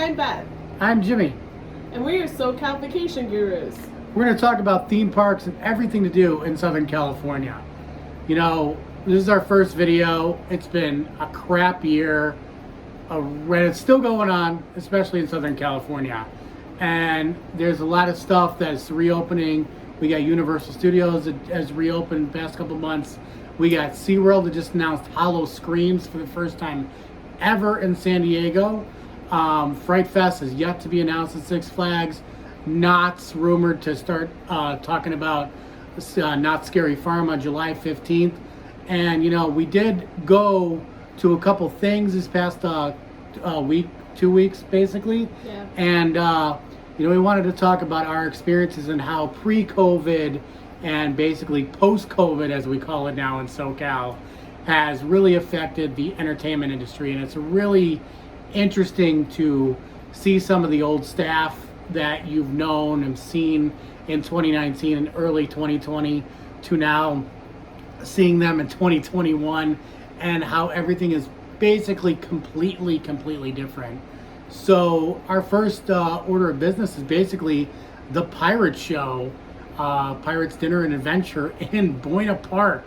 I'm Beth, I'm Jimmy. and we're your SoCal vacation gurus. We're going to talk about theme parks and everything to do in Southern California. You know, this is our first video. It's been a crap year. And it's still going on, especially in Southern California. And there's a lot of stuff that's reopening. We got Universal Studios that has reopened the past couple months. We got SeaWorld that just announced Howl O Screams for the first time ever in San Diego. Fright Fest is yet to be announced at Six Flags. Knott's rumored to start talking about Knott's Scary Farm on July 15th. And, you know, we did go to a couple things this past week, 2 weeks, basically. Yeah. And, you know, we wanted to talk about our experiences and how pre-COVID and basically post-COVID, as we call it now in SoCal, has really affected the entertainment industry. And it's really interesting to see some of the old staff that you've known and seen in 2019 and early 2020 to now seeing them in 2021 and how everything is basically completely different. So our first order of business is basically the Pirate Show, Pirates Dinner and Adventure in Buena Park.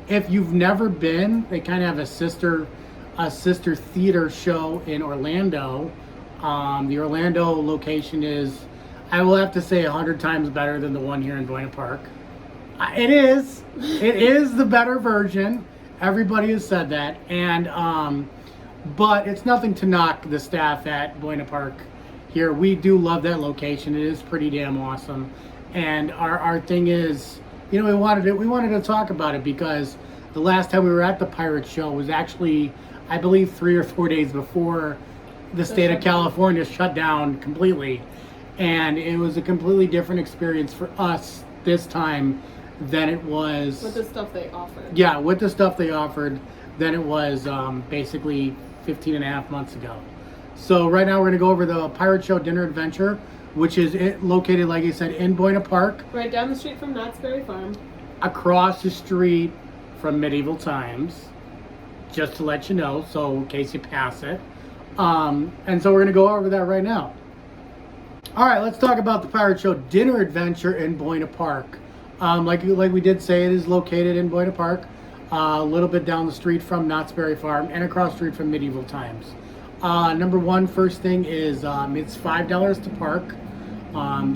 If you've never been, they kind of have a sister theater show in Orlando. The Orlando location is, I will have to say, 100 times better than the one here in Buena Park. It is the better version. Everybody has said that, and but it's nothing to knock the staff at Buena Park here. We do love that location. It is pretty damn awesome, and our thing is, you know, we wanted to talk about it because the last time we were at the Pirate Show was actually, I believe, 3 or 4 days before the state of California shut down completely, and it was a completely different experience for us this time than it was with the stuff they offered. Yeah, with the stuff they offered than it was basically 15 and a half months ago. So right now we're going to go over the Pirate Show Dinner Adventure, which is located, like I said, in Buena Park. Right down the street from Knott's Scary Farm. Across the street from Medieval Times, just to let you know, so in case you pass it. And so we're going to go over that right now. All right, let's talk about the Pirate Show Dinner Adventure in Buena Park. Like we did say, it is located in Buena Park, a little bit down the street from Knott's Berry Farm and across the street from Medieval Times. Number one, first thing is it's $5 to park.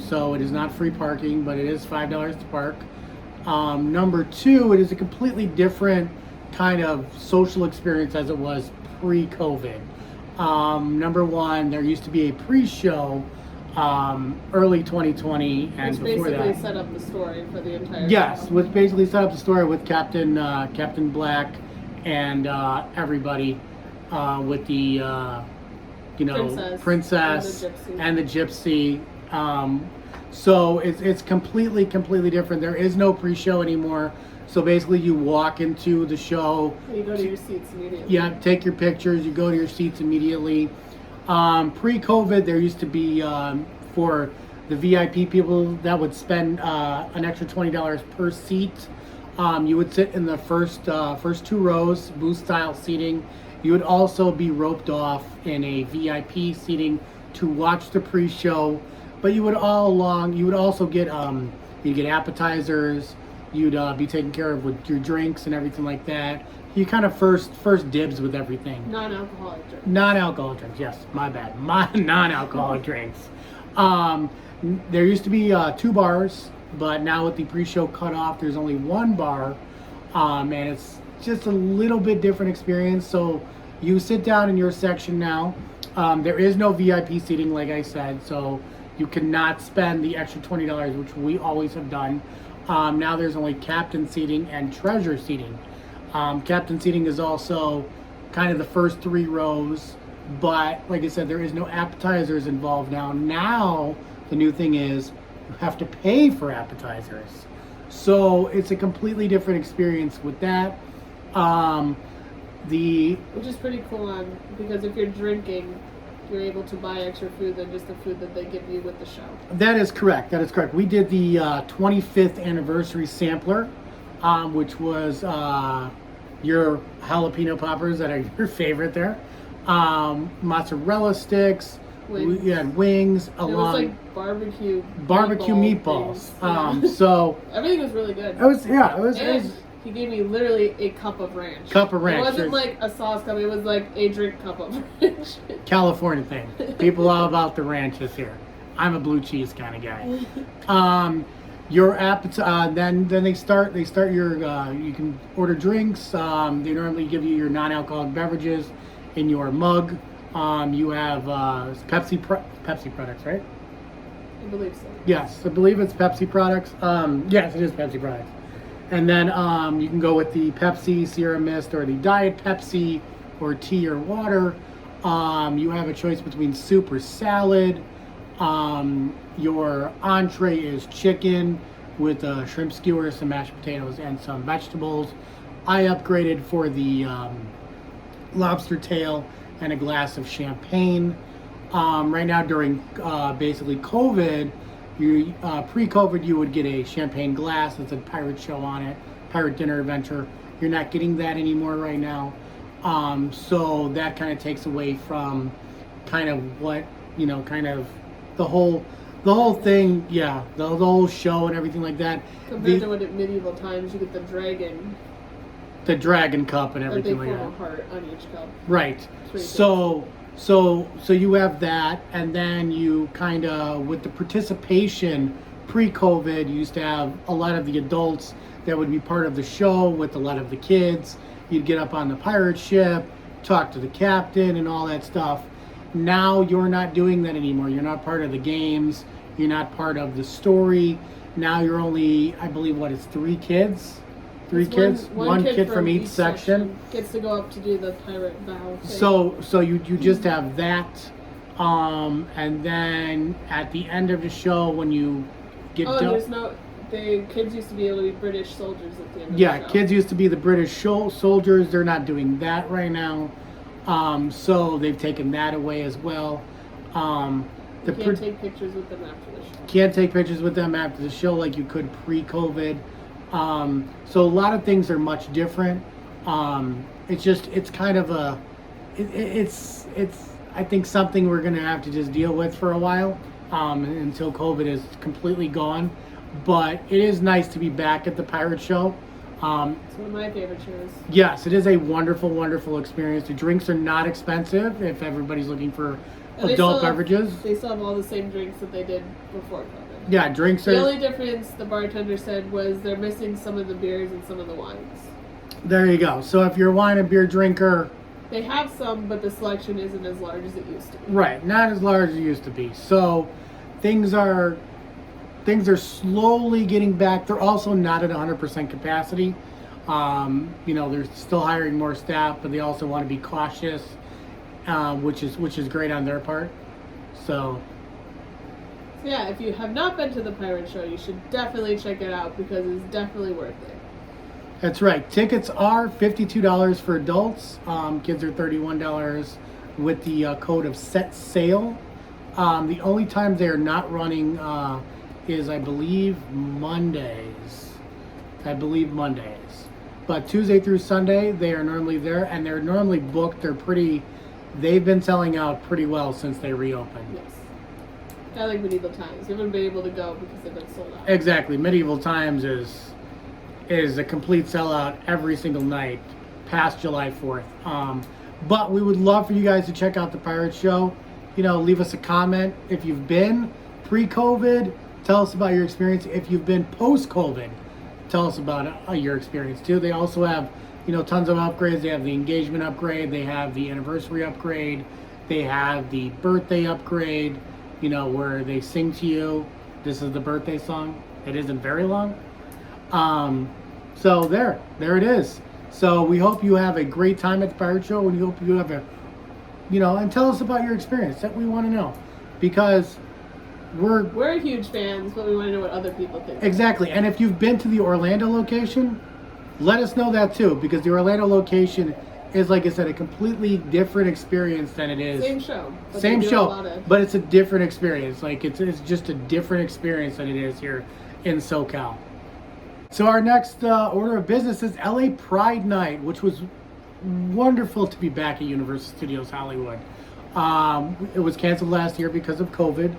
So it is not free parking, but it is $5 to park. Number two, it is a completely different kind of social experience as it was pre-COVID. Number one, there used to be a pre-show early 2020 and which before basically that. set up the story for the entire Yes, show. which basically set up the story with Captain Black and everybody with the princess and the gypsy. So it's completely different. There is no pre-show anymore. So basically, you walk into the show. You go to your seats immediately. Yeah, take your pictures. You go to your seats immediately. Pre-COVID, there used to be for the VIP people that would spend an extra $20 per seat. You would sit in the first 2 rows, booth-style seating. You would also be roped off in a VIP seating to watch the pre-show. But you would also get you get appetizers. You'd be taken care of with your drinks and everything like that. You kind of first dibs with everything. Non-alcoholic drinks. Non-alcoholic drinks, yes, my bad. My non-alcoholic drinks. There used to be 2 bars, but now with the pre-show cutoff, there's only 1 bar, and it's just a little bit different experience. So you sit down in your section now. There is no VIP seating, like I said, so you cannot spend the extra $20, which we always have done. Now there's only captain seating and treasure seating. Captain seating is also kind of the first 3 rows, but like I said, there is no appetizers involved now. Now the new thing is you have to pay for appetizers. So it's a completely different experience with that. Which is pretty cool because if you're drinking, you're able to buy extra food than just the food that they give you with the show. That is correct. We did the 25th anniversary sampler, which was your jalapeno poppers that are your favorite there. Mozzarella sticks. Wings. We had wings It was along like barbecue meatballs. things. So everything was really good. it was And he gave me literally a cup of ranch. Cup of ranch. It wasn't like a sauce cup. It was like a drink cup of ranch. California thing. People all about the ranches here. I'm a blue cheese kind of guy. Your appetite. Then they start your. You can order drinks. They normally give you your non-alcoholic beverages in your mug. You have Pepsi products, right? I believe so. Yes, I believe it's Pepsi products. Yes, it is Pepsi products. And then you can go with the Pepsi, Sierra Mist, or the Diet Pepsi, or tea or water. You have a choice between soup or salad. Your entree is chicken with shrimp skewers, some mashed potatoes, and some vegetables. I upgraded for the lobster tail and a glass of champagne. Right now, during basically COVID, pre-COVID, you would get a champagne glass with a pirate show on it, pirate dinner adventure. You're not getting that anymore right now. So that kind of takes away from kind of what, kind of the whole thing, yeah, the whole show and everything like that. Compared to what at medieval times, you get the dragon cup and everything like that. They form a heart on each cup. Right. So you have that, and then you kind of, with the participation pre-COVID, you used to have a lot of the adults that would be part of the show with a lot of the kids. You'd get up on the pirate ship, talk to the captain and all that stuff. Now you're not doing that anymore. You're not part of the games. You're not part of the story. Now you're only, I believe, it's 3 kids? Three kids? One kid from each section. Gets to go up to do the pirate vow thing. So you just have that. And then at the end of the show, when you get done... The kids used to be able to be British soldiers at the end of the show. Yeah, kids used to be the British soldiers. They're not doing that right now. So they've taken that away as well. You can't take pictures with them after the show. Can't take pictures with them after the show like you could pre-COVID. So a lot of things are much different. It's kind of it's I think something we're going to have to just deal with for a while, until COVID is completely gone. But it is nice to be back at the pirate show. It's one of my favorite shows. Yes, it is a wonderful, wonderful experience. The drinks are not expensive if everybody's looking for adult beverages. They still have all the same drinks that they did before COVID. Yeah, drinks are... The only difference, the bartender said, was they're missing some of the beers and some of the wines. There you go. So if you're a wine and beer drinker... They have some, but the selection isn't as large as it used to be. Right, not as large as it used to be. So things are slowly getting back. They're also not at 100% capacity. They're still hiring more staff, but they also want to be cautious, which is great on their part. So yeah, if you have not been to the pirate show, you should definitely check it out because it's definitely worth it. That's right. Tickets are $52 for adults. Kids are $31 with the code of set sail. The only time they are not running is, I believe, Mondays. But Tuesday through Sunday, they are normally there, and they're normally booked. They've been selling out pretty well since they reopened. Yes. Kind of like medieval times. You haven't been able to go because they've been sold out. Exactly. Medieval times is a complete sellout every single night past July 4th. But we would love for you guys to check out the Pirate Show. Leave us a comment. If you've been pre-COVID, tell us about your experience. If you've been post-COVID, tell us about your experience too. They also have, tons of upgrades. They have the engagement upgrade. They have the anniversary upgrade. They have the birthday upgrade, where they sing to you. This is the birthday song. It isn't very long. So there it is. So we hope you have a great time at the Pirate Show, and we hope you have and tell us about your experience. That we want to know, because we're huge fans, but we want to know what other people think. Exactly. And if you've been to the Orlando location, let us know that too, because the Orlando location is, like I said, a completely different experience than it is. Same show. But it's a different experience. Like it's just a different experience than it is here in SoCal. So our next order of business is LA Pride Night, which was wonderful to be back at Universal Studios Hollywood. It was canceled last year because of COVID.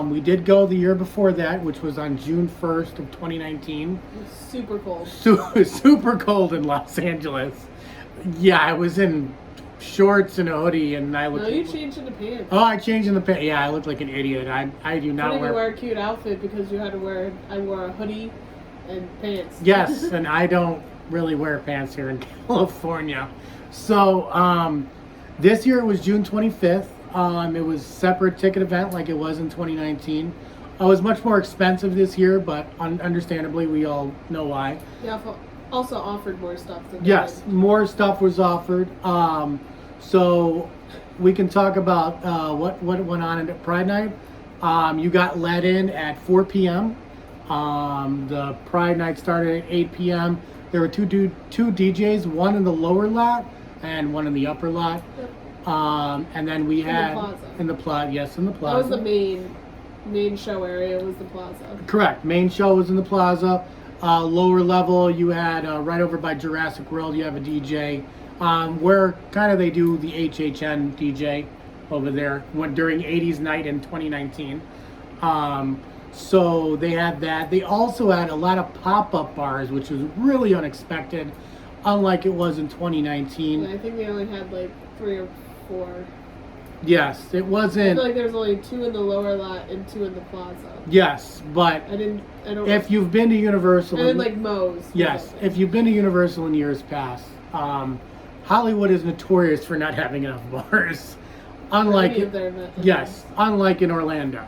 We did go the year before that, which was on June 1st of 2019. It was super cold. Super cold in Los Angeles. Yeah, I was in shorts and a hoodie, and I looked. No, you changed into pants. Oh, I changed in the pants. Yeah, I looked like an idiot. I do not I didn't wear wear a cute outfit because you had to wear. I wore a hoodie and pants. Yes, and I don't really wear pants here in California. So this year it was June 25th. It was a separate ticket event like it was in 2019. It was much more expensive this year, but understandably, we all know why. Yeah, also offered more stuff. Than Yes, more stuff was offered. So we can talk about what went on at Pride Night. You got let in at 4 p.m. The Pride Night started at 8 p.m. There were two DJs, one in the lower lot and one in the upper lot. Yep. And then we had in the plaza. Yes, in the plaza. That was the main show area. Was the plaza. Correct. Main show was in the plaza. Lower level, you had right over by Jurassic World. You have a DJ where kind of they do the HHN DJ over there during 80s night in 2019. So they had that. They also had a lot of pop-up bars, which was really unexpected, unlike it was in 2019. Yeah, I think they only had like 3 or 4. Yes, it wasn't. I feel like there's only 2 in the lower lot and 2 in the plaza. Yes, but I don't. if you've been to Universal, I didn't like Moe's. Yes, if you've been to Universal in years past, Hollywood is notorious for not having enough bars. Unlike in Orlando.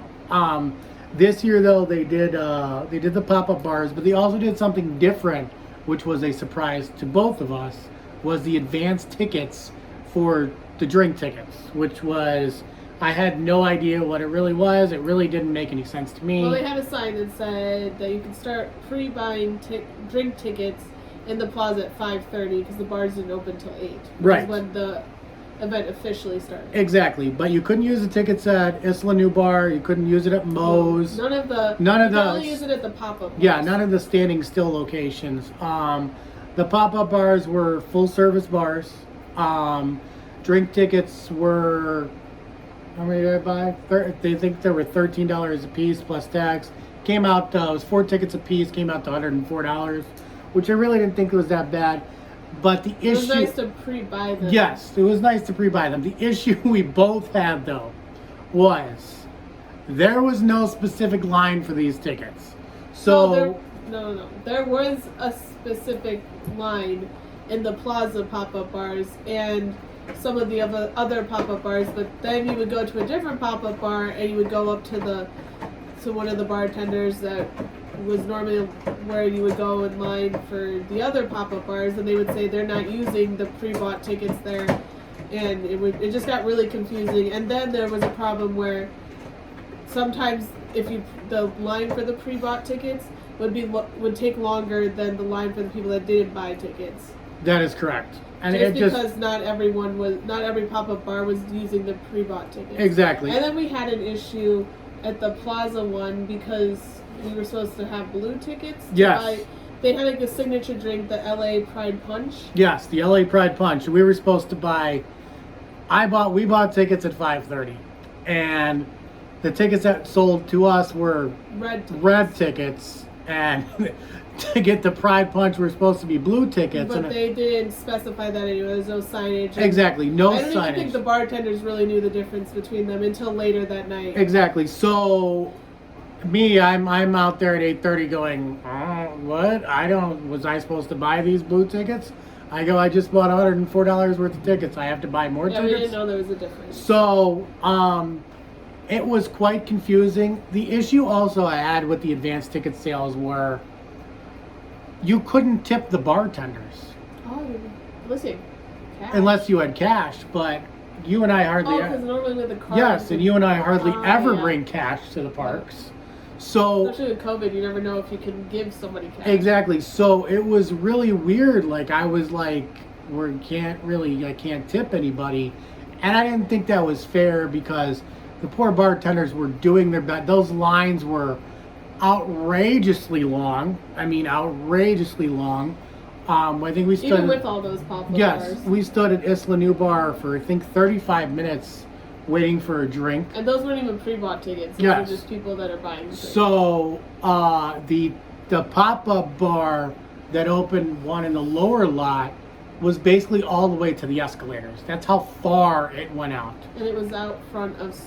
This year though they did the pop-up bars, but they also did something different, which was a surprise to both of us. Was the advanced tickets for the drink tickets, which was, I had no idea what it really was. It really didn't make any sense to me. Well, they had a sign that said that you can start pre-buying drink tickets in the plaza at 5:30 because the bars didn't open till 8. Right. When the event officially started. Exactly, but you couldn't use the tickets at Isla New Bar. You couldn't use it at Moe's. None of the. You could only use it at the pop-up bars. Yeah, none of the standing still locations. The pop-up bars were full-service bars. Drink tickets were, how many did I buy? They think they were $13 a piece plus tax. Came out, it was 4 tickets a piece, came out to $104, which I really didn't think was that bad. But the issue... It was nice to pre-buy them. Yes, it was nice to pre-buy them. The issue we both had, though, was there was no specific line for these tickets. So... No. There was a specific line in the plaza pop-up bars and some of the other pop-up bars, but then you would go to a different pop-up bar and you would go up to one of the bartenders that was normally where you would go in line for the other pop-up bars, and they would say they're not using the pre-bought tickets there, and it just got really confusing. And then there was a problem where sometimes the line for the pre-bought tickets would take longer than the line for the people that didn't buy tickets. That is correct. And because not every pop-up bar was using the pre-bought tickets. Exactly. And then we had an issue at the plaza one because we were supposed to have blue tickets. Yes. They had like a signature drink, the LA Pride Punch. Yes, the LA Pride Punch. We were supposed to buy. We bought tickets at 5:30, and the tickets that sold to us were red tickets, and to get the Pride Punch were supposed to be blue tickets. But they didn't specify that anyway. There's no signage. Exactly, no signage. I don't even think the bartenders really knew the difference between them until later that night. Exactly. So, I'm out there at 8:30 going, what? Was I supposed to buy these blue tickets? I just bought $104 worth of tickets. I have to buy more tickets? We didn't know there was a difference. So, it was quite confusing. The issue also I had with the advanced ticket sales were you couldn't tip the bartenders. Oh, listen, cash. Unless you had cash, but you and I hardly... Oh, because normally with the card... Yes, and you and I hardly ever bring cash to the parks. So... Especially with COVID, you never know if you can give somebody cash. Exactly. So it was really weird. I was like, I can't tip anybody. And I didn't think that was fair because the poor bartenders were doing their best. Those lines were outrageously long. I mean, outrageously long. I think we stood... Even with all those pop-up bars. Yes, we stood at Isla New Bar for, I think, 35 minutes waiting for a drink. And those weren't even pre-bought tickets. Those Yes. were just people that are buying drinks. So the pop-up bar that opened one in the lower lot was basically all the way to the escalators. That's how far it went out. And it was out front of...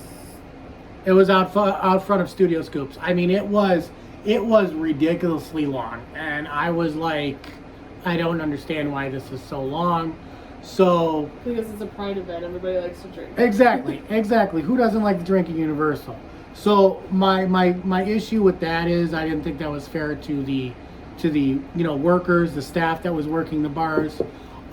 It was out front of Studio Scoops. I mean, it was ridiculously long, and I was like, I don't understand why this is so long. So Because it's a Pride event, everybody likes to drink. exactly. Who doesn't like to drink at Universal? So my issue with that is I didn't think that was fair to the workers, the staff that was working the bars.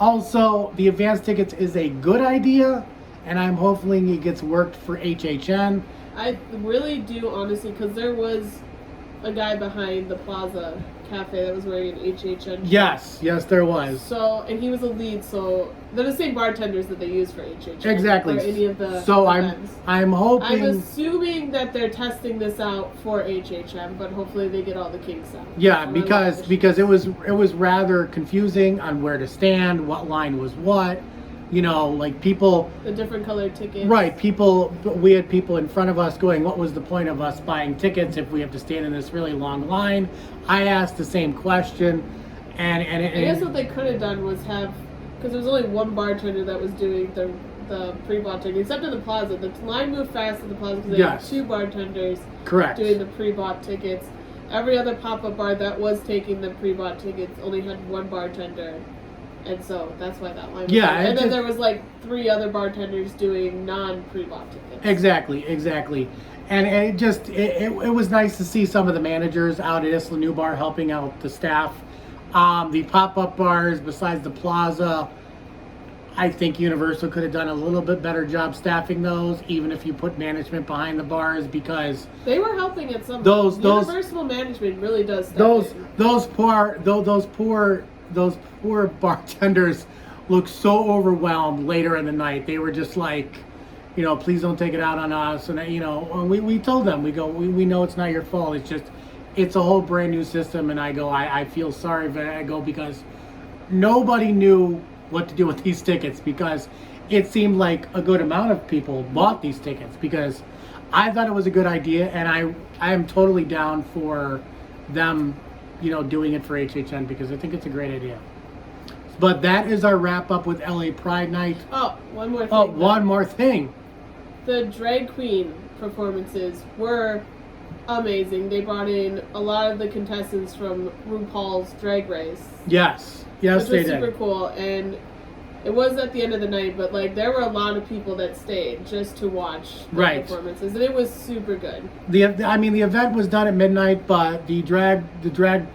Also, the advance tickets is a good idea, and I'm hoping it gets worked for HHN. I really do, honestly, because there was a guy behind the Plaza Cafe that was wearing an HHN shirt. Yes, there was. So, and he was a lead, so they're the same bartenders that they use for HHN. Exactly. For any of the so events. I'm hoping. I'm assuming that they're testing this out for HHN, but hopefully they get all the kinks out. Yeah, because it was rather confusing on where to stand, what line was what. Like people... The different colored tickets. Right, we had people in front of us going, what was the point of us buying tickets if we have to stand in this really long line? I asked the same question, and I guess what they could have done was have... Because there was only one bartender that was doing the pre-bought ticket, except in the Plaza. The line moved fast at the Plaza because they had two bartenders doing the pre-bought tickets. Every other pop-up bar that was taking the pre-bought tickets only had one bartender. And so that's why that line was there. And then there was like 3 other bartenders doing non-pre-bought tickets. Exactly. And it was nice to see some of the managers out at Isla New helping out the staff. The pop-up bars, besides the Plaza, I think Universal could have done a little bit better job staffing those, even if you put management behind the bars, because they were helping at some those Universal management really does step in. Those poor bartenders looked so overwhelmed later in the night. They were just like, please don't take it out on us. And we told them, we know it's not your fault. It's a whole brand new system. And I feel sorry, but because nobody knew what to do with these tickets, because it seemed like a good amount of people bought these tickets, because I thought it was a good idea, and I am totally down for them doing it for HHN, because I think it's a great idea. But that is our wrap up with LA Pride Night. Oh, one more thing. Oh, one more thing. The drag queen performances were amazing. They brought in a lot of the contestants from RuPaul's Drag Race. Yes, they did. Which was super cool, and it was at the end of the night, but there were a lot of people that stayed just to watch the performances, and it was super good. The event was done at midnight, but the drag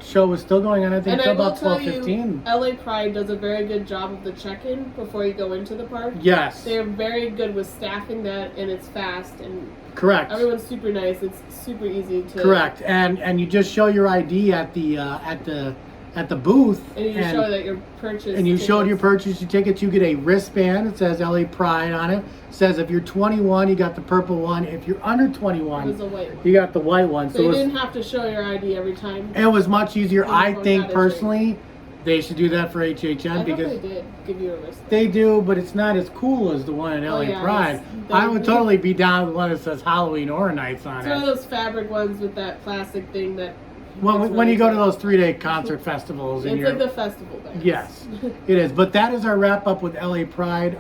show was still going on, I think, until about 12:15. LA Pride does a very good job of the check-in before you go into the park. Yes. They're very good with staffing that, and it's fast, and correct. Everyone's super nice. It's super easy to... Correct, and you just show your ID at the booth, and you show that your purchase. And you showed your purchase your tickets. You get a wristband. It says LA Pride on it. It says if you're 21, you got the purple one. If you're under 21, it was a white one. You got the white one. So you didn't have to show your ID every time. It was much easier. I think personally, they should do that for HHN, because they did give you a wristband. They do, but it's not as cool as the one at LA Pride. I would totally be down with the one that says Halloween Horror Nights on it. It's one of those fabric ones with that plastic thing that... When you go to those 3-day concert festivals, it's like the festival there. Yes, it is. But that is our wrap up with LA Pride.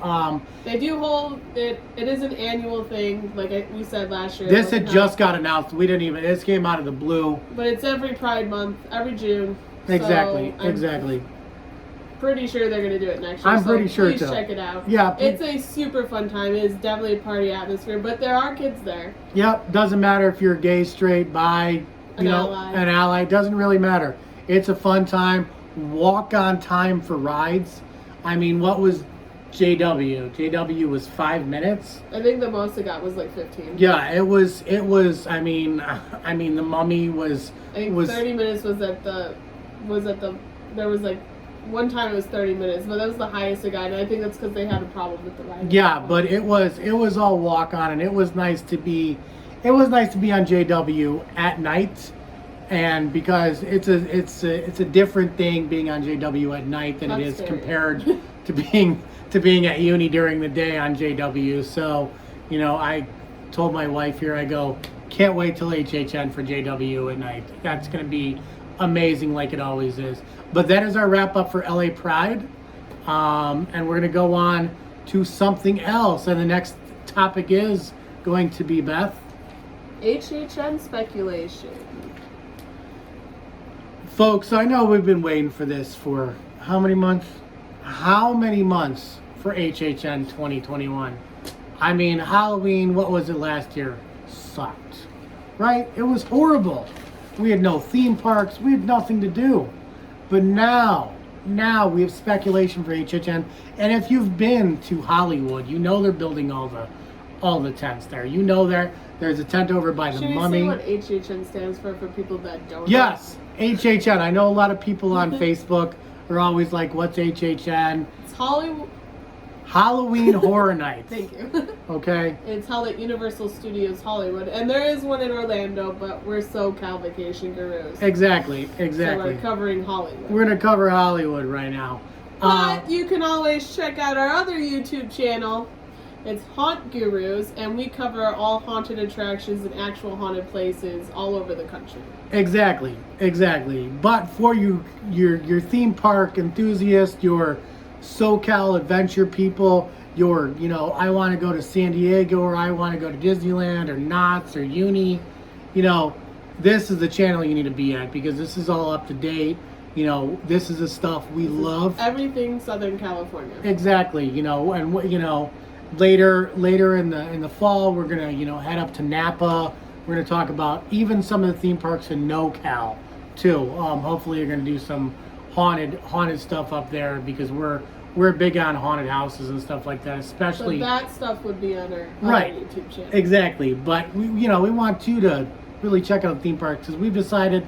They do hold it. It is an annual thing, like we said last year. This had just got announced. We didn't even. This came out of the blue. But it's every Pride month, every June. Exactly. So exactly. Pretty sure they're going to do it next year. I'm pretty sure too. Please check it out. Yeah. It's a super fun time. It is definitely a party atmosphere, but there are kids there. Yep. Doesn't matter if you're gay, straight, bi. An ally. Doesn't really matter. It's a fun time. Walk on time for rides. What was JW? JW was 5 minutes. I think the most it got was 15. Yeah, it was. The Mummy was. I think 30 minutes was at the. There was one time it was 30 minutes, but that was the highest it got, and I think that's because they had a problem with the ride. Yeah, but it was all walk on, and it was nice to be. It was nice to be on JW at night, and because it's a different thing being on JW at night than it is compared to being at uni during the day on JW. So You know, I told my wife here, I go, can't wait till HHN for JW at night. That's going to be amazing like it always is. But that is our wrap up for LA Pride. And we're going to go on to something else. And the next topic is going to be, Beth? HHN speculation. Folks, I know we've been waiting for this for how many months? How many months for HHN 2021? I mean, Halloween, what was it last year? Sucked. Right? It was horrible. We had no theme parks. We had nothing to do. But now we have speculation for HHN. And if you've been to Hollywood, you know they're building all the tents there. You know there's a tent over by the Should Mummy. we say what HHN stands for people that don't Yes, HHN. I know a lot of people on Facebook are always like, what's HHN? It's Hollywood. Halloween Horror Nights. Thank you. Okay. It's held at Universal Studios Hollywood, and there is one in Orlando, but we're SoCal vacation gurus. Exactly. So we're covering Hollywood. We're going to cover Hollywood right now. But you can always check out our other YouTube channel. It's Haunt Gurus, and we cover all haunted attractions and actual haunted places all over the country. Exactly. But for your theme park enthusiast, your SoCal adventure people, I want to go to San Diego, or I want to go to Disneyland, or Knott's, or Uni, this is the channel you need to be at, because this is all up to date. This is the stuff we love. Everything Southern California. Exactly. And later in the fall, we're gonna head up to Napa. We're gonna talk about even some of the theme parks in NoCal too. Hopefully, you're gonna do some haunted stuff up there, because we're big on haunted houses and stuff like that, especially. So that stuff would be on our right. YouTube channel. Exactly, but we want you to really check out theme parks, because we've decided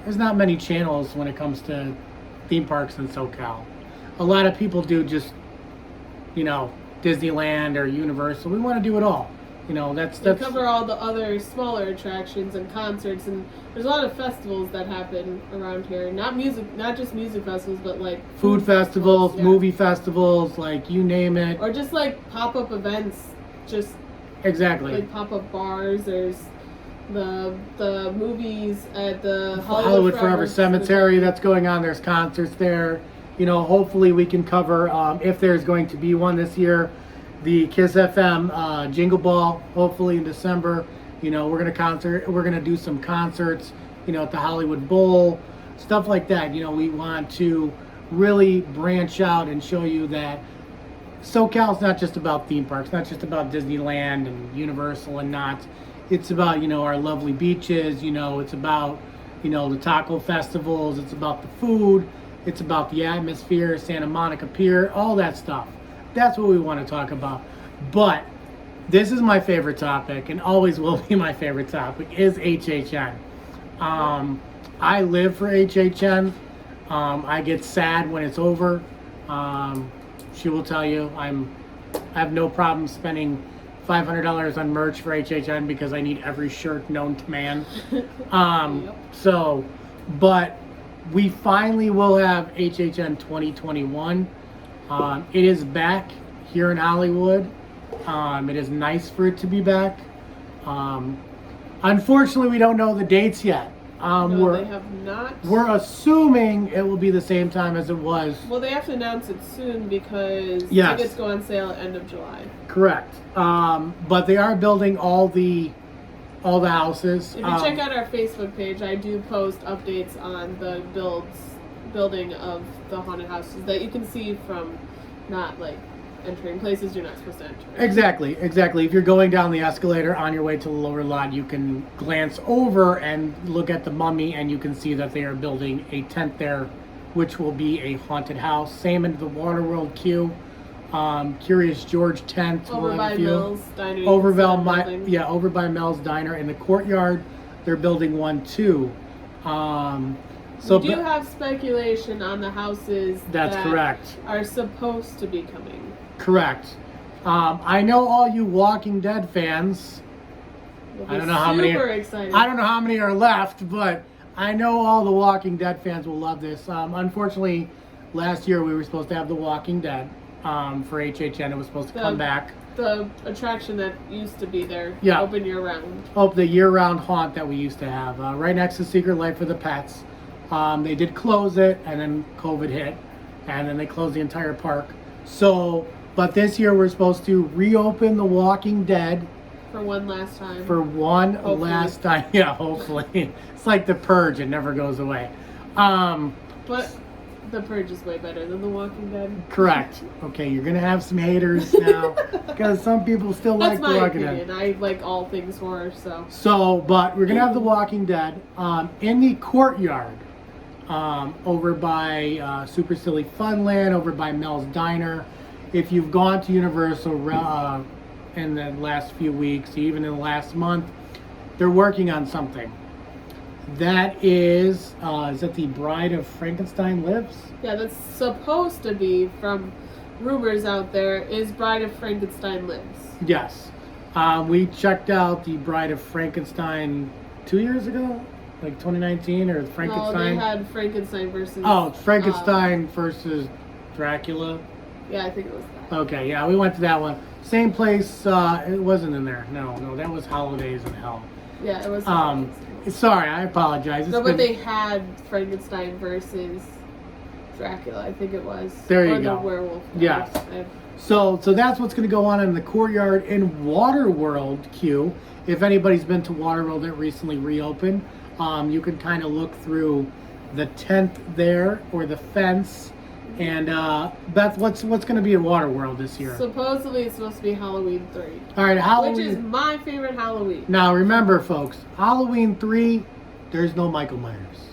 there's not many channels when it comes to theme parks in SoCal. A lot of people do just Disneyland or Universal. We want to do it all. That's we cover all the other smaller attractions and concerts, and there's a lot of festivals that happen around here. Not just music festivals, but like food festivals, yeah. movie festivals, like you name it. Or just like pop-up events, just exactly like pop-up bars. There's the movies at the Hollywood Forever Cemetery that's going on. There's concerts there. Hopefully we can cover, if there's going to be one this year, the Kiss FM Jingle Ball, hopefully in December. We're gonna do some concerts, at the Hollywood Bowl, stuff like that. We want to really branch out and show you that SoCal's not just about theme parks, not just about Disneyland and Universal and Knott's. It's about, our lovely beaches, it's about, the taco festivals, it's about the food, it's about the atmosphere, Santa Monica Pier, all that stuff. That's what we want to talk about. But this is my favorite topic, and always will be my favorite topic, is HHN. I live for HHN. I get sad when it's over. She will tell you I have no problem spending $500 on merch for HHN, because I need every shirt known to man. But we finally will have HHN 2021. It is back here in Hollywood. It is nice for it to be back. Unfortunately, we don't know the dates yet. No, they have not. We're assuming it will be the same time as it was. Well, they have to announce it soon, because yes. tickets go on sale at end of July. Correct. But they are building all the houses. If you check out our Facebook page, I do post updates on the building of the haunted houses that you can see from not like entering places you're not supposed to enter. Exactly. If you're going down the escalator on your way to the lower lot, you can glance over and look at the Mummy, and you can see that they are building a tent there, which will be a haunted house. Same in the Waterworld queue. Curious George tent. Over by Mel's Diner. Over by Mel's Diner in the courtyard. They're building one too. We do have speculation on the houses that correct. Are supposed to be coming. Correct. I know all you Walking Dead fans. I don't know how many. Excited. I don't know how many are left, but I know all the Walking Dead fans will love this. Unfortunately, last year we were supposed to have The Walking Dead for HHN. It was supposed to come back. the attraction that used to be there. Yeah. Open year round. Oh, the year-round haunt that we used to have, right next to Secret Life of the Pets. They did close it, and then COVID hit, and then they closed the entire park. So, but this year we're supposed to reopen The Walking Dead For one last time. for one Hopefully. last time. Yeah, hopefully. It's like The Purge; it never goes away. But The Purge is way better than The Walking Dead. Correct. Okay, you're gonna have some haters now because some people still That's like The my Walking Dead. opinion. I like all things horror, so. So, but we're gonna have The Walking Dead in the courtyard over by Super Silly Funland, over by Mel's Diner. If you've gone to Universal in the last few weeks, even in the last month, they're working on something. That is that the Bride of Frankenstein Lives? Yeah, that's supposed to be, from rumors out there, is Bride of Frankenstein Lives. Yes. We checked out the Bride of Frankenstein 2 years ago, like 2019, or Frankenstein. No, they had Frankenstein versus. Oh, Frankenstein versus Dracula. Yeah, I think it was that. Okay, yeah, we went to that one. Same place. It wasn't in there. No, that was Holidays in Hell. Yeah, it was. Sorry, I apologize. No, but they had Frankenstein versus Dracula. I think it was. There you or go. The werewolf. Yes. So that's what's going to go on in the courtyard in Waterworld, Q. If anybody's been to Waterworld that recently reopened, you can kind of look through the tent there or the fence. And Beth, what's going to be at Waterworld this year? Supposedly it's supposed to be Halloween 3. All right, Halloween. Which is my favorite Halloween. Now remember, folks, Halloween 3, there's no Michael Myers.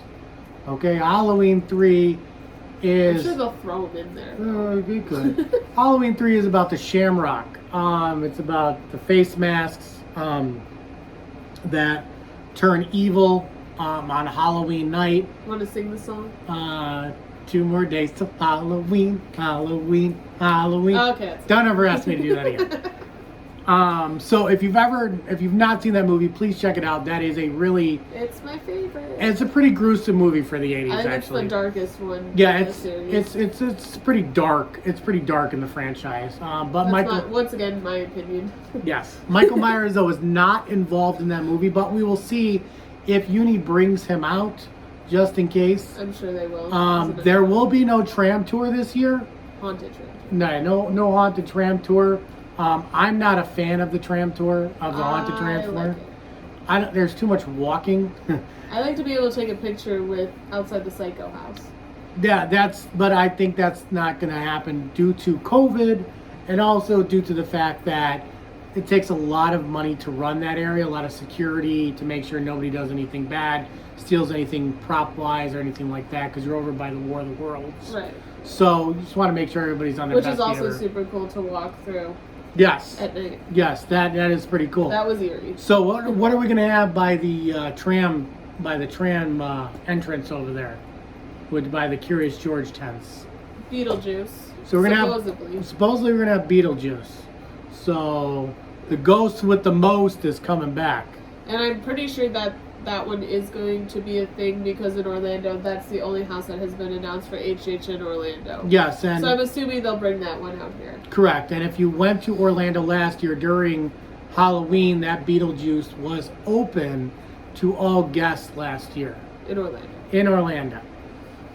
Okay, Halloween 3 is. I'm sure they'll throw him in there. Good, good. Halloween 3 is about the Shamrock. It's about the face masks that turn evil on Halloween night. Want to sing the sove? 2 more days till Halloween, Halloween, Halloween. Okay. Don't ever ask me to do that again. So if you've not seen that movie, please check it out. That is a really. It's my favorite. It's a pretty gruesome movie for the 80s, I think actually. it's the darkest one. Yeah, in the series. it's pretty dark. It's pretty dark in the franchise. But That's Michael, once again my opinion. yes, Michael Myers though is not involved in that movie, but we will see if Uni brings him out just in case. I'm sure they will. There will be no tram tour this year. Haunted tram. No haunted tram tour. I'm not a fan of the tram tour, of the haunted tram tour. Like it. There's too much walking. I like to be able to take a picture with outside the Psycho house. Yeah, but I think that's not going to happen due to COVID, and also due to the fact that it takes a lot of money to run that area, a lot of security to make sure nobody does anything bad, steals anything prop-wise or anything like that, because you're over by the War of the Worlds. Right. So you just want to make sure everybody's on their Which best is also behavior. super cool to walk through. Yes. At night. Yes, that is pretty cool. That was eerie. So what are we going to have by the tram entrance over there, by the Curious George tents? Beetlejuice. So we're gonna supposedly we're gonna have Beetlejuice. So the ghost with the most is coming back. And I'm pretty sure that one is going to be a thing because in Orlando, that's the only house that has been announced for HHN Orlando. Yes, and so I'm assuming they'll bring that one out here. Correct. And if you went to Orlando last year during Halloween, that Beetlejuice was open to all guests last year. In Orlando.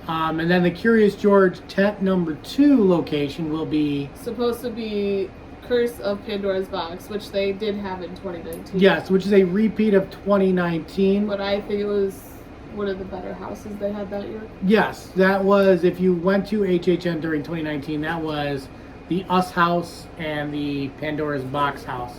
And then the Curious George tent number 2 location will be supposed to be Curse of Pandora's Box, which they did have in 2019. Yes, which is a repeat of 2019. But I think it was one of the better houses they had that year. Yes, that was, if you went to HHN during 2019, that was the Us House and the Pandora's Box House.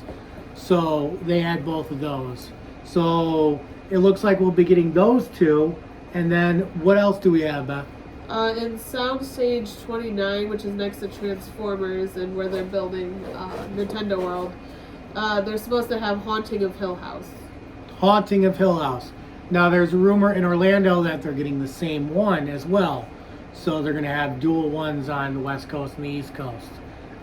So they had both of those. So it looks like we'll be getting those 2. And then what else do we have, Beth? In Soundstage 29, which is next to Transformers and where they're building Nintendo World, they're supposed to have Haunting of Hill House. Haunting of Hill House. Now there's a rumor in Orlando that they're getting the same one as well. So they're going to have dual ones on the West Coast and the East Coast.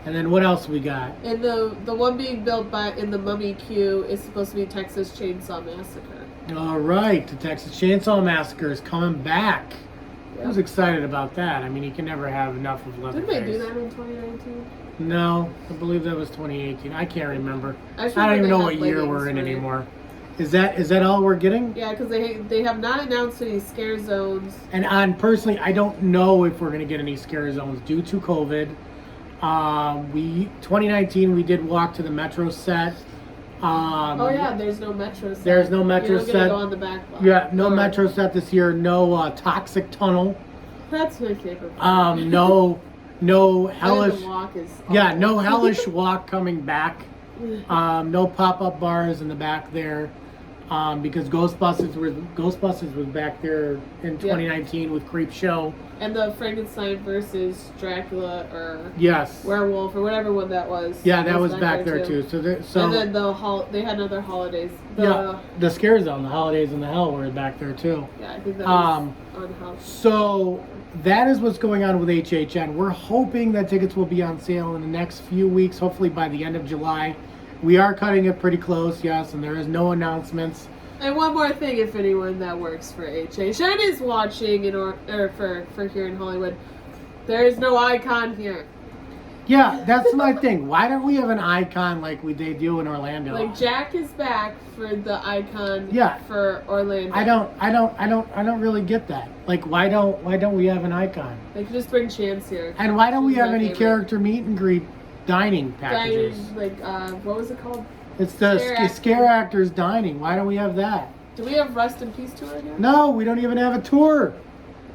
And then what else we got? And the one being built in the Mummy Queue is supposed to be Texas Chainsaw Massacre. All right, the Texas Chainsaw Massacre is coming back. I was excited about that. I mean, you can never have enough of Leatherface. Didn't they do that in 2019? No, I believe that was 2018. I can't remember. I don't even know what year we're in anymore. Is that all we're getting? Yeah, because they have not announced any scare zones. And personally, I don't know if we're going to get any scare zones due to COVID. 2019 we did walk to the Metro set. Oh yeah, there's no Metro set. There's no Metro set. Go on the back block. Yeah, no Metro set this year. No toxic tunnel. That's my favorite part. No hellish. The walk is No hellish walk coming back. No pop-up bars in the back there. Because Ghostbusters was back there in 2019 with Creep Show. And the Frankenstein versus Dracula or yes, Werewolf or whatever one that was. Yeah, that was back there too. So and then they had other holidays. The Scare Zone, the Holidays in the Hell were back there too. Yeah, I think that was on House. So that is what's going on with HHN. We're hoping that tickets will be on sale in the next few weeks, hopefully by the end of July. We are cutting it pretty close, yes, and there is no announcements. And one more thing, if anyone that works for HHN is watching or for here in Hollywood, there is no icon here. Yeah, that's my thing. Why don't we have an icon like they do in Orlando? Like Jack is back for the icon for Orlando. I don't really get that. Like why don't we have an icon? They could just bring Chance here. And why don't we have any character meet and greet dining packages? What was it called? It's the Scare Actors Dining. Why don't we have that? Do we have Rest in Peace tour again? No, we don't even have a tour.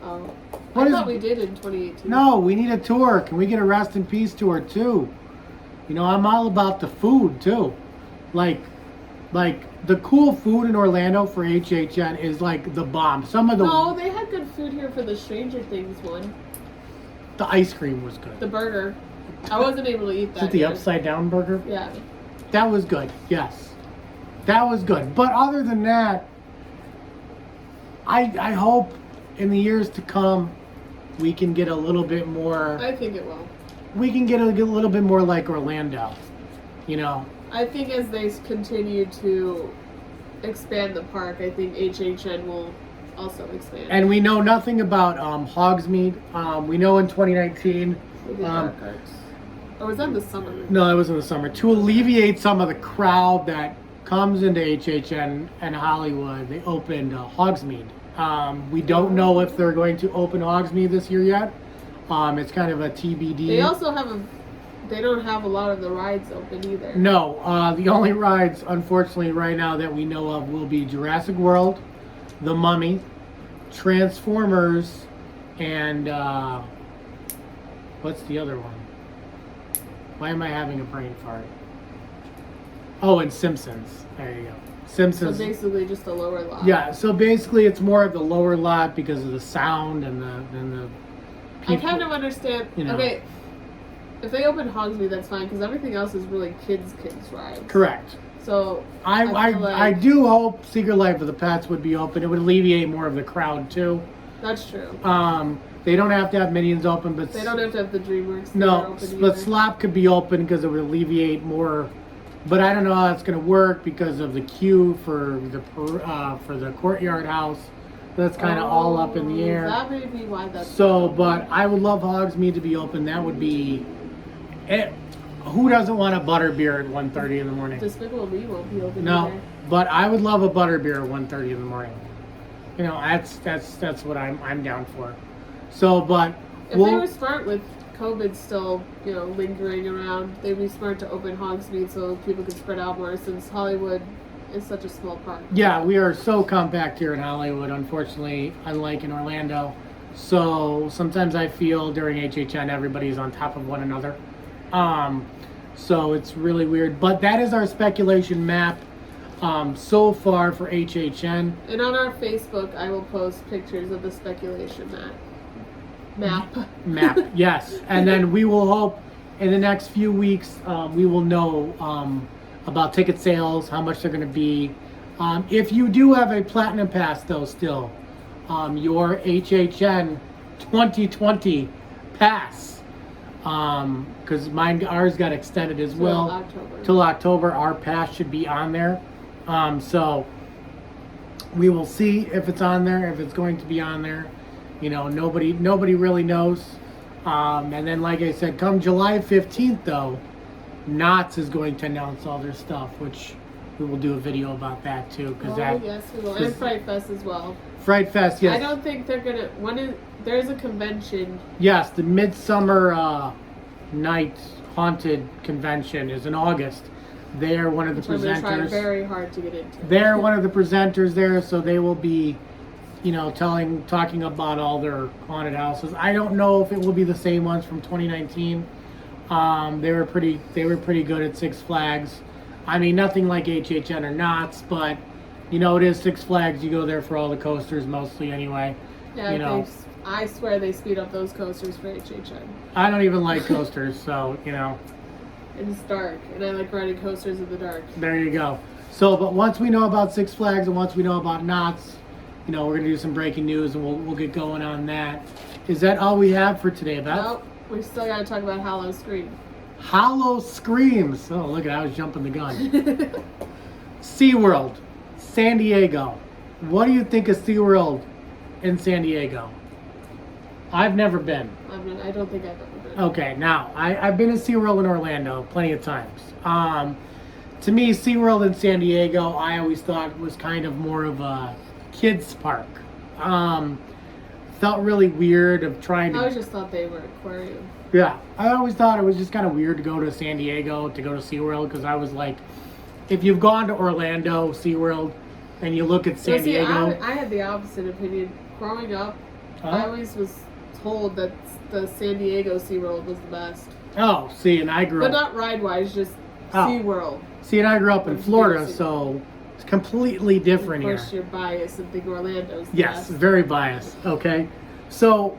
Oh. I thought we did in 2018. No, we need a tour. Can we get a Rest in Peace tour too? You know, I'm all about the food too. Like the cool food in Orlando for HHN is like the bomb. No, they had good food here for the Stranger Things one. The ice cream was good. The burger. I wasn't able to eat that. Is it the upside down burger? Yeah. That was good, yes. That was good. But other than that, I hope in the years to come we can get a little bit more. I think it will. We can get a little bit more like Orlando, you know. I think as they continue to expand the park, I think HHN will also expand. And we know nothing about Hogsmeade. We know in 2019. Or was that in the summer? No, it was in the summer. To alleviate some of the crowd that comes into HHN and Hollywood, they opened Hogsmeade. We don't know if they're going to open Hogsmeade this year yet. It's kind of a TBD. They also they don't have a lot of the rides open either. No, the only rides, unfortunately, right now that we know of will be Jurassic World, The Mummy, Transformers, and what's the other one? Why am I having a brain fart? Oh, and Simpsons. There you go. Simpsons. So basically just a lower lot. Yeah, so basically it's more of the lower lot because of the sound and the people. I kind of understand. You know. Okay, if they open Hogsmeade, that's fine because everything else is really kids rides. Correct. So I do hope Secret Life of the Pets would be open. It would alleviate more of the crowd too. That's true. They don't have to have Minions open, but they don't have to have the DreamWorks. No, but Slop could be open because it would alleviate more. But I don't know how it's going to work because of the queue for the Courtyard House. That's kind of all up in the air. That may be why that's so. But I would love Hogsmeade to be open. That would be it. Who doesn't want a butterbeer at 1:30 in the morning? Despicable Me won't be open. No, either. But I would love a butterbeer at 1:30 in the morning. You know, that's what I'm down for. So, but if they were smart with COVID still, lingering around, they'd be smart to open Hogsmeade so people could spread out more since Hollywood is such a small park. Yeah, we are so compact here in Hollywood, unfortunately, unlike in Orlando. So sometimes I feel during HHN everybody's on top of one another. So it's really weird. But that is our speculation map so far for HHN. And on our Facebook, I will post pictures of the speculation map, yes. And then we will hope in the next few weeks we will know about ticket sales, how much they're going to be. If you do have a Platinum Pass, though, still, your HHN 2020 pass, because ours got extended as well till October. Our pass should be on there. So we will see if it's on there, if it's going to be on there. Nobody really knows. And then, like I said, come July 15th, though, Knott's is going to announce all their stuff, which we will do a video about that too. Yes, we will. And Fright Fest as well. Fright Fest, yes. I don't think they're gonna. There's a convention. Yes, the Midsummer Night Haunted Convention is in August. They're one of the presenters. I'm gonna try very hard to get into. They're one of the presenters there, so they will be, talking about all their haunted houses. I don't know if it will be the same ones from 2019. They were pretty good at Six Flags. I mean, nothing like HHN or Knott's, but it is Six Flags. You go there for all the coasters mostly, anyway. Yeah, I swear they speed up those coasters for HHN. I don't even like coasters, so And it's dark, and I like riding coasters in the dark. There you go. So, but once we know about Six Flags and once we know about Knott's, we're going to do some breaking news and we'll get going on that. Is that all we have for today, Beth? Nope. We still got to talk about Howl O Scream. Howl O Screams. Oh, look, I was jumping the gun. SeaWorld, San Diego. What do you think of SeaWorld in San Diego? I've never been. I don't think I've ever been. Okay, now, I've been to SeaWorld in Orlando plenty of times. To me, SeaWorld in San Diego, I always thought was kind of more of a kids park. Felt really weird of trying to... I always just thought they were aquarium. Yeah, I always thought it was just kind of weird to go to San Diego, to go to SeaWorld, because I was like, if you've gone to Orlando, SeaWorld, and you look at San Diego... I had the opposite opinion. Growing up, I always was told that the San Diego SeaWorld was the best. Oh, see, and I grew up... But not ride-wise, just SeaWorld. See, and I grew up in Florida, so it's completely different here. Of course, you're biased and think Orlando's the Yes, best. very biased, okay? So,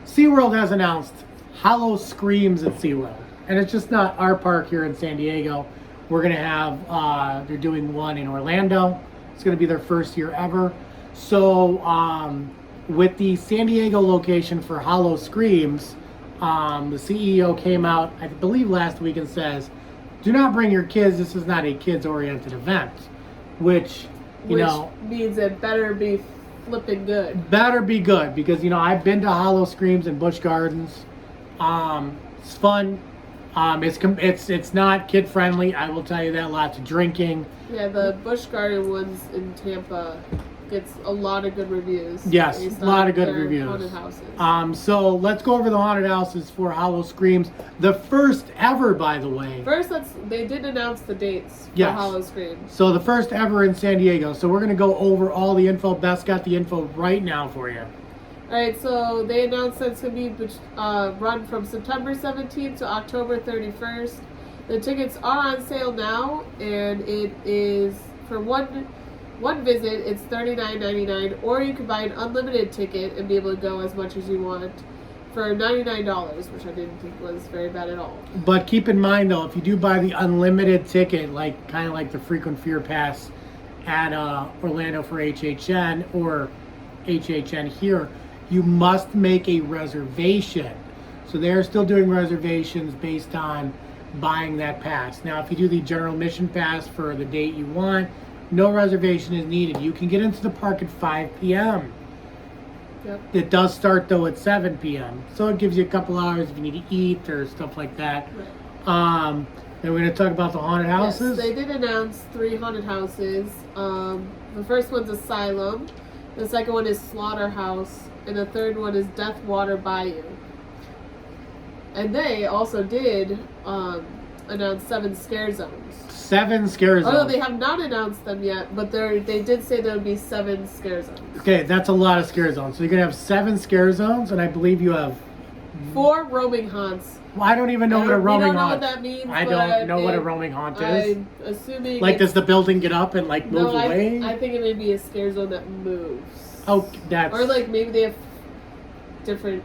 SeaWorld has announced Howl O Screams at SeaWorld. And it's just not our park here in San Diego. We're going to have, they're doing one in Orlando. It's going to be their first year ever. So, with the San Diego location for Howl O Screams, the CEO came out, I believe last week, and says, do not bring your kids. This is not a kids-oriented event. Which means it better be flipping good. Better be good, because, I've been to Howl O Screams in Busch Gardens. It's fun. It's not kid-friendly, I will tell you that. Lots of drinking. Yeah, the Busch Garden ones in Tampa gets a lot of good reviews. Yes, a lot of good reviews. Haunted houses. So let's go over the haunted houses for Howl O Screams. The first ever, by the way. First, they did announce the dates for Howl O Screams. So the first ever in San Diego. So we're going to go over all the info. Beth's got the info right now for you. Alright, so they announced that it's going to be run from September 17th to October 31st. The tickets are on sale now, and it is for one visit, it's $39.99, or you can buy an unlimited ticket and be able to go as much as you want for $99, which I didn't think was very bad at all. But keep in mind, though, if you do buy the unlimited ticket, kind of like the Frequent Fear Pass at Orlando for HHN or HHN here, you must make a reservation. So they're still doing reservations based on buying that pass. Now, if you do the general admission pass for the date you want, no reservation is needed. You can get into the park at 5 p.m. Yep. It does start, though, at 7 p.m. So it gives you a couple hours if you need to eat or stuff like that. Right. Then we're going to talk about the haunted houses. Yes, they did announce 3 haunted houses. The first one's Asylum. The second one is Slaughterhouse. And the third one is Deathwater Bayou. And they also did announce 7 scare zones. 7 scare zones. Although they have not announced them yet, but they did say there would be 7 scare zones. Okay, that's a lot of scare zones. So you're going to have 7 scare zones, and I believe you have 4 roaming haunts. Well, I don't even know what a roaming haunt is. I don't know what that means. I don't know what a roaming haunt is. I'm assuming. Does the building get up and move away? I think it may be a scare zone that moves. Oh, that's. Or maybe they have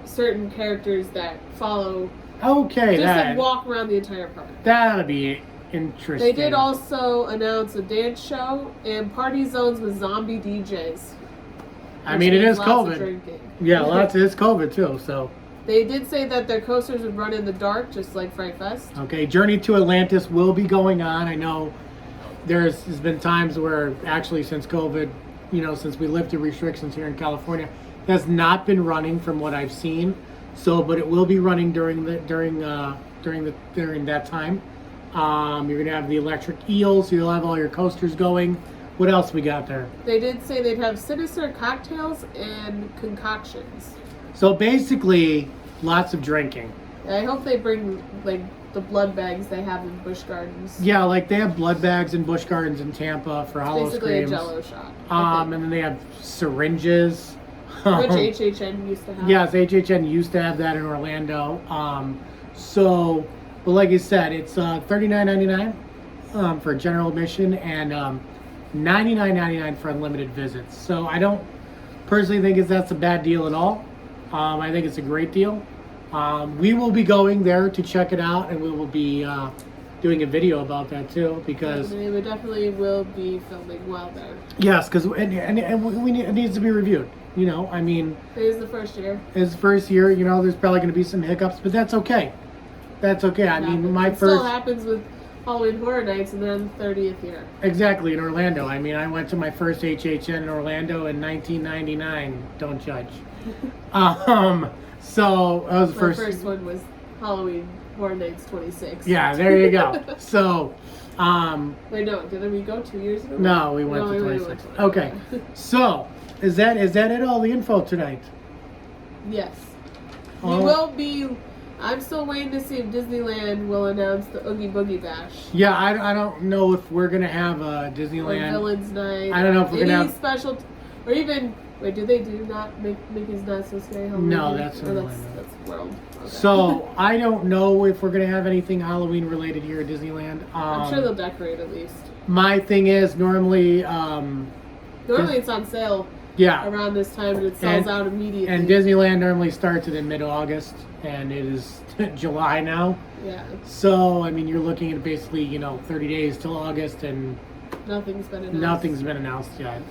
certain characters that follow. Okay, just walk around the entire park. That'll be interesting. They did also announce a dance show and party zones with zombie DJs. I mean, it is lots COVID. Of drinking. Yeah, it's COVID too, so. They did say that their coasters would run in the dark, just like Fright Fest. Okay, Journey to Atlantis will be going on. I know there's been times where, actually since COVID, since we lifted restrictions here in California, it has not been running from what I've seen. So, but it will be running during that time. You're gonna have the electric eels. So you'll have all your coasters going. What else we got there? They did say they'd have sinister cocktails and concoctions. So basically, lots of drinking. I hope they bring like the blood bags they have in Busch Gardens. Yeah, like they have blood bags in Busch Gardens in Tampa for Howl O Basically Screams. a Jello shot. And then they have syringes. Which HHN used to have. Yes, HHN used to have that in Orlando. But like you said, it's $39.99 for general admission and $99.99 for unlimited visits. So I don't personally think that's a bad deal at all. I think it's a great deal. We will be going there to check it out, and we will be doing a video about that too, because we definitely will be filming while there. Yes, because it needs to be reviewed. I mean, it is the first year. It's the first year. There's probably going to be some hiccups, but that's okay. That's okay. I mean, it still happens with Halloween Horror Nights, and then 30th year. Exactly, in Orlando. I mean, I went to my first HHN in Orlando in 1999. Don't judge. So that was the first. My first one was Halloween Horror Nights 26. Yeah, there you go. So, wait, no, didn't we go 2 years ago? No, we went to 26. Okay, so is that it? All the info tonight? Yes. We will be. I'm still waiting to see if Disneyland will announce the Oogie Boogie Bash. Yeah, I don't know if we're gonna have a Disneyland or Villains Night. I don't know if we're gonna have special, or even wait. Do they do not make Mickey's Not So Scary Halloween? No, that's World. Okay. So I don't know if we're gonna have anything Halloween related here at Disneyland. I'm sure they'll decorate at least. My thing is normally it's on sale. Yeah. Around this time, and it sells out immediately. And Disneyland normally starts it in mid-August, and it is July now. Yeah. So I mean, you're looking at basically 30 days till August, and nothing's been announced. Nothing's been announced yet.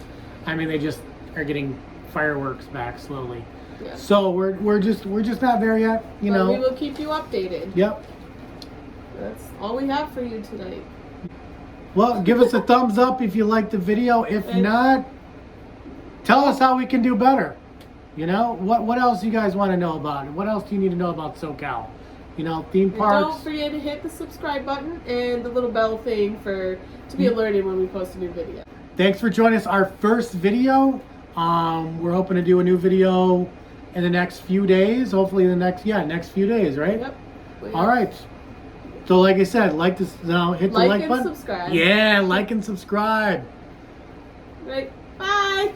I mean, they just are getting fireworks back slowly. Yeah. So we're just not there yet. We will keep you updated. Yep. That's all we have for you tonight. Well, give us a thumbs up if you liked the video. If not, tell us how we can do better. What else you guys want to know about it? What else do you need to know about SoCal? Theme parks. And don't forget to hit the subscribe button and the little bell thing to be alerted when we post a new video. Thanks for joining us. Our first video. We're hoping to do a new video in the next few days. Hopefully the next few days, right? Yep. All right. So like I said, hit the like button. Subscribe. Yeah, like and subscribe. Right. Bye.